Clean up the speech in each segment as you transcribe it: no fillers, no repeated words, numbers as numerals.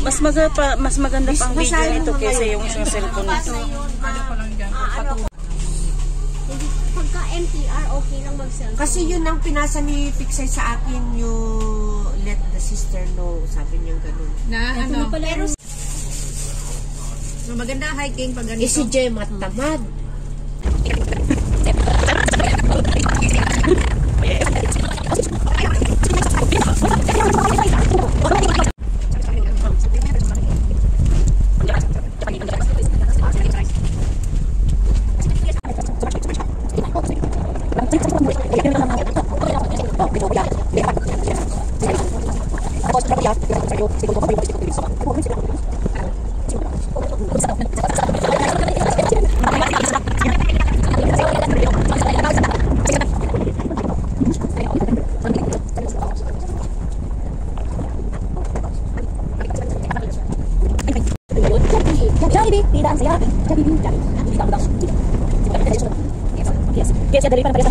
Mas maganda pang video ito kaysa yung isang cellphone nito. Pagka MTR, okay lang mag-cellphone. Kasi yun ang pinasa ni Pixay sa akin, yung let the sister know. Sabi niya ganun. Na ano? Pero maganda hiking pag ganito. Si Jem at tamad. Yes, dari para pada.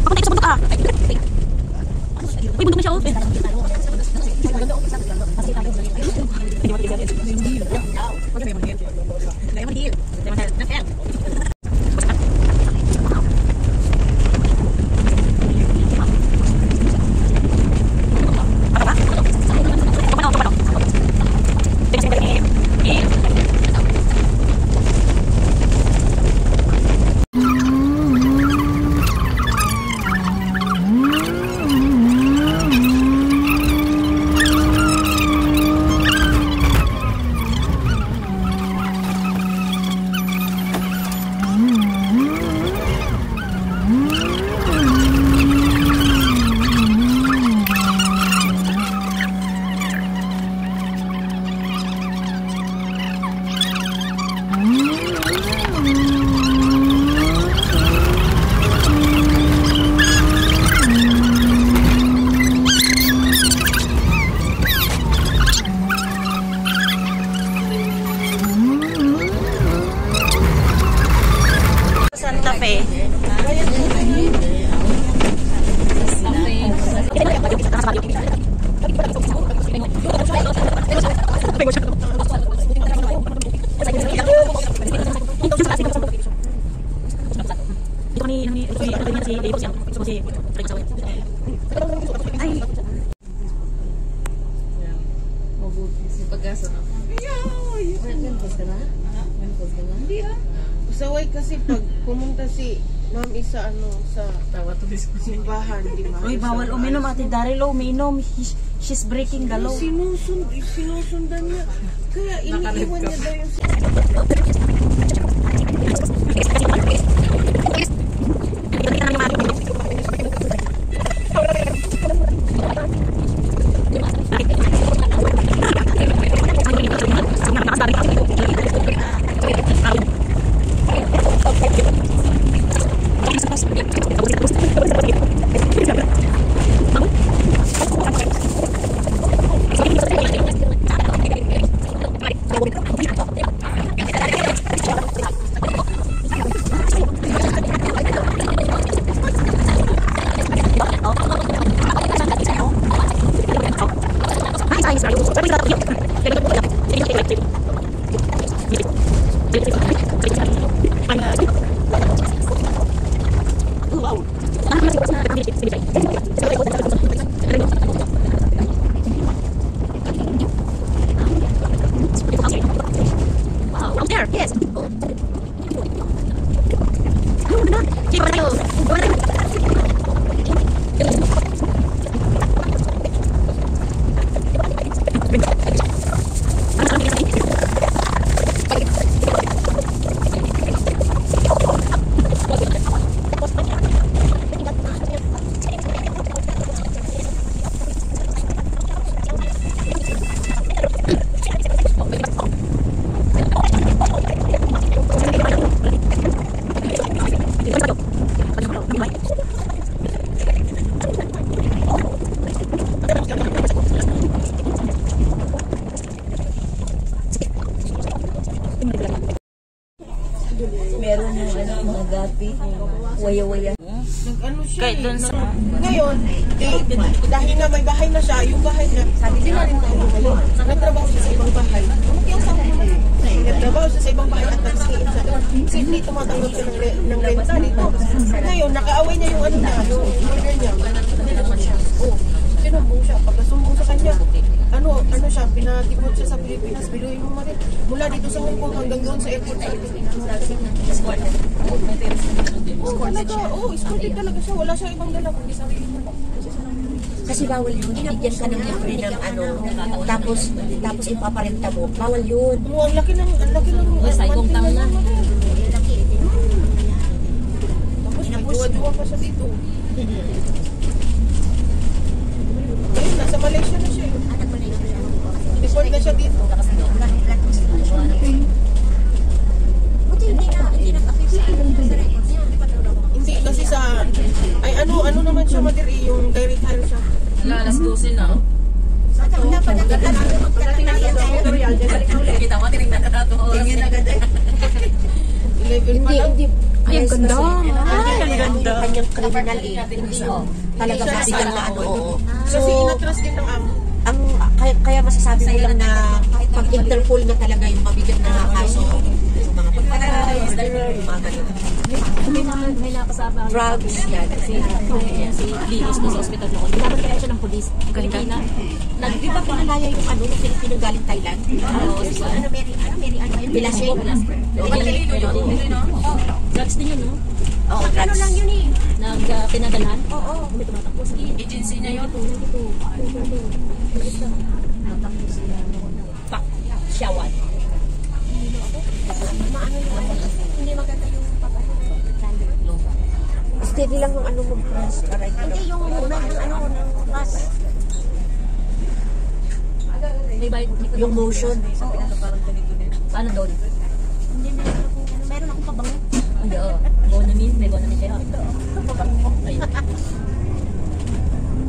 Ako tayo sa bundok ah. Uy, bundok na siya oh. Santa Fe. Usaway kasi pag pumunta si Ma'am Isa sa simbahan, di ba? Uy, bawal uminom, Ate Darilo, uminom. She's breaking the law. Sinusundan niya. Kaya iniiwan niya daw yung Agapi. Waya-waya. Nag-ano siya Kahit doon sa... Ngayon, dahil nga may bahay na siya, yung bahay niya, hindi na rin tayo bumalik. Nagtrabaho siya sa ibang bahay. Nagtrabaho siya sa ibang bahay at nag-stay siya doon. Hindi tumatanggap siya ng renta dito. Ngayon, nakaaway niya yung ano niya, yung order niya. Oh, sinumbong siya. Pagkasumbong sa kanya, ano siya, pinatipot siya sa Pilipinas. Biluin mo rin. Mula dito sa Hong Kong hanggang doon sa airport sa escorted talaga siya. Wala siya ibang dala kundi sarili mo. Kasi bawal yun. Bigyan ka ng libre ng ano. Tapos ipaparenta mo. Bawal yun. Oh, ang laki ng Sa ikong tama na. Tapos may duwa-duwa pa siya dito. Ayun, nasa Malaysia na siya. Deport na siya dito. Hindi kasi sa ay ano naman siya madiri yung direct hire siya. Alas 12 na. Kita mo, tinignan ka na ito. Tingin agad eh. 11 pa lang. Ay, ang ganda. Ay, ang ganda. Kanyang criminal eh. Talaga basigan na ano. Oo. Kasi inatras din ng amo. Kaya masasabi mo lang na pag Interpol na talaga yung mabigat na kaso yung mga pagkakaroon, yung mga ganun. May nakasama. Drugs, yan. Si Lios na sa ospital noon. Binabat kaya siya ng polis. Pilipina. Di ba pinalaya yung ano, yung Pilipino galing Thailand? Mary Bilasing? Drugs din yun, no? Oo, drugs. lang yun eh. Pinadalhan? Oo. May tumatakbo sa agency niya yun. Pak, Shawan. Hindi maganda yung pag-ano. Steady lang yung ano mo, press. Hindi yung movement ng ano, ng bus. May bayad. Yung motion. Paano doon? Hindi meron akong pabango. Hindi, oo. Bonamin. May bonamin siya. Ayun.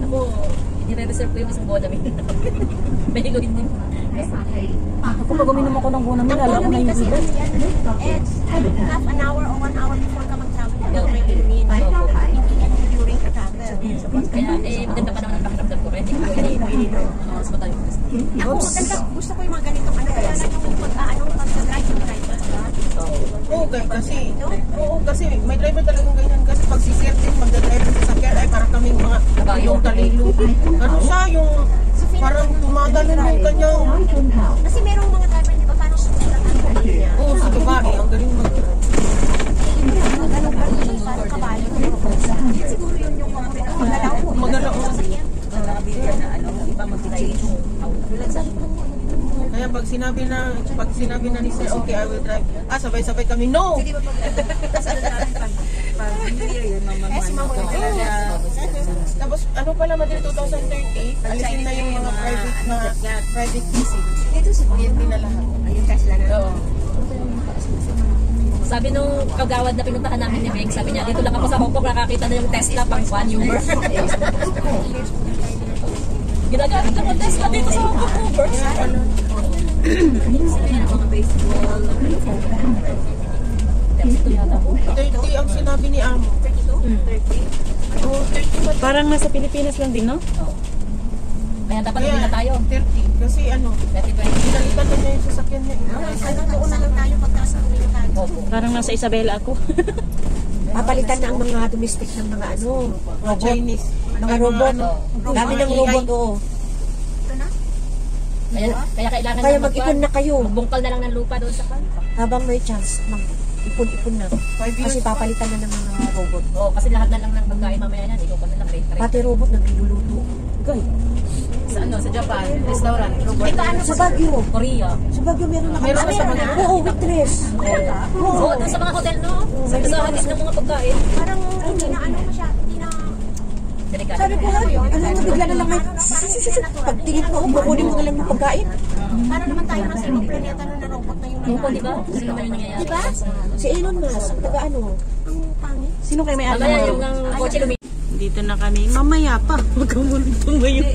Ako, nire-reserve ko yung isang bonamin. May hiluin din. Ako pag uminom ako ng bonamin, alam ko na yung Kasi hiluin. it's half an hour or 1 hour before ka mag-travel. Hindi during the travel. Kaya, maganda pa naman ang pakiramdam ko. Kaya, hindi ko hospital. Ako maganda, gusto ko yung mga ganitong ano. Kaya lang yung pag-drive. Oo, kasi may driver talagang ganyan kasi pag sisir din magdadrive sa sasakyan ay para kaming mga yung talilo. Ano siya yung parang tumadalo yung kanyang Kasi merong mga driver, di ba, parang susunod ang galing niya. oo sa babae ang galing Ganun pa rin, parang kabalo. Siguro yun yung magalaw ko. magalaw kaya pag sinabi na ni sir okay I will drive sabay-sabay kami no tapos ano pala madali 2030 alisin na yung mga private visit dito si PNP na lahat ayun cash lang Sabi nung kagawad na pinuntahan namin ni Meg, sabi niya, dito lang ako sa Hong Kong, nakakita na yung Tesla pang One Uber. Ginagamit ako Tesla dito sa Hong Kong Uber. Mga baseball. 30 ang sinabi ni Amo 32? 30 oh 30 Parang nasa Pilipinas lang din, no? Kaya dapat hindi na tayo. 30 kasi ano 2020. pinalitan na niya yung sasakyan niya Ano, doon na lang tayo pagkasa tayo. Parang nasa Isabela ako. Papalitan na ang mga domestic ng mga ano, robot. Chinese Mga robot. Dami ng robot, oo. Kaya kailangan Kaya na mag-ipon na kayo. Magbungkal na lang ng lupa doon sa kan. Habang may chance, mag-ipon-ipon na. 5 years Kasi papalitan na ng mga robot. Oo, kasi lahat na lang ng pagkain mamaya yan. Ikaw pa na lang rate. Pati robot nagluluto. Guy. Sa ano? Sa Japan. Restaurant. Sa Baguio. Korea. Sa Baguio meron na Meron na sa Baguio? Oo, waitress. Oo, doon sa mga hotel, no? Sa hatid ng mga pagkain. Parang hindi na ano mo siya, hindi na... Delikado. Sabi ko nga, bigla na lang may... Pagtingin ko, kukunin mo na lang yung pagkain. Para naman tayo nasa ibang planeta na robot na yung Oo, di ba? Kasi naman yung nangyayari. Diba? Si Elon Musk, taga-ano. Ang pangit. Sino kayo may alam? Mamaya yung ang kotse lumit. Dito na kami. Mamaya pa. Huwag kang mulutong ngayon.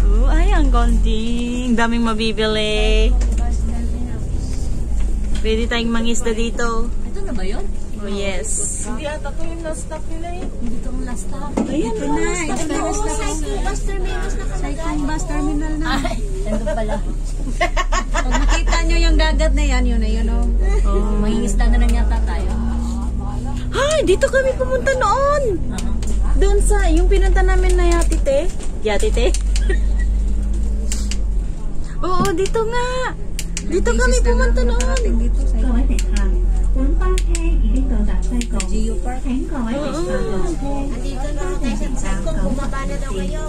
Oh, ay, ang konting. Daming mabibili. Pwede tayong mangisda dito. Ito na ba yun? Oh, yes. Hindi ata to yung last stop nila eh. Hindi itong last stop. Ayan na. Ito na. Cycling bus terminus na kami. Cycling bus terminal na. Ay, nandun pala. Pag nakita nyo yung dagat na yan, yun na yun, oh. Mangingisda na lang yata tayo. Ay, dito kami pumunta noon. Uh-huh. Doon sa, yung pinunta namin na Yatite. Yatite? Oo, dito nga. Dito kami pumunta noon. Dito sa 各位乘客，本班車已經到達西貢， Geo Park. 請各位乘搭上車， Andito na ako tayo sa Cycling, bumaba na daw kayo.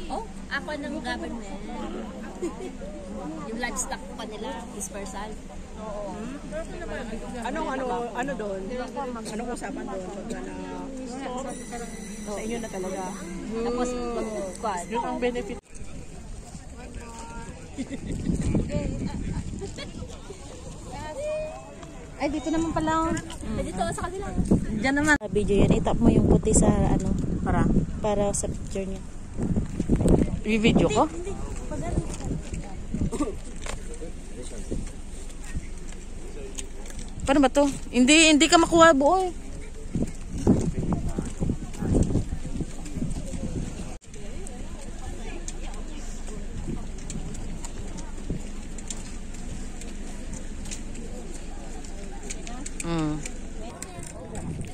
Oh, ako ng government. Yung livestock pa nila, dispersal. Ano doon? Anong usapan doon? Sa inyo na talaga. Tapos, mag-quad. Yung ang benefit. Ay, dito naman pala. Dito sa kanila. Diyan naman. Video yan. Itap mo yung puti sa ano. Para sa picture niya. I-video ko? Paano ba to? Hindi ka makuha buo eh.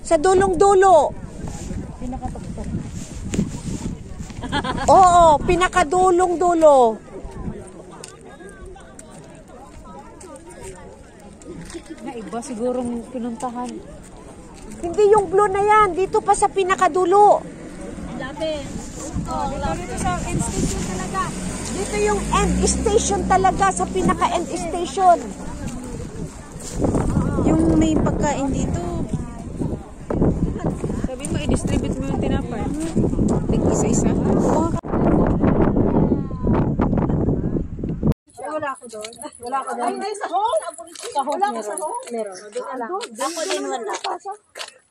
Sa dulong-dulo. Oo, pinakadulong-dulo. Na iba sigurong pinuntahan. Hindi yung blue na yan. Dito pa sa pinakadulo. Dito sa end station talaga. Dito yung end station talaga. Sa pinaka-end station. Yung may pagkain dito. Sabi mo, i-distribute mo yung tinapay. Isa-isa. Wala ako doon. Ay, sa home? Wala ka sa home? Meron. Ako din wala.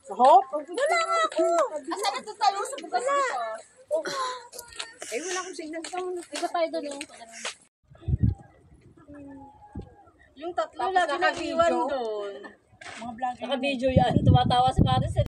Sa home? Wala nga ako. Asa na to tayo sa bukas nito? Eh, wala akong signal sa home. Iba tayo doon yung Yung tatlo lagi nag-iwan doon. Mga vlogger. naka-video yan. Tumatawa sa kanya.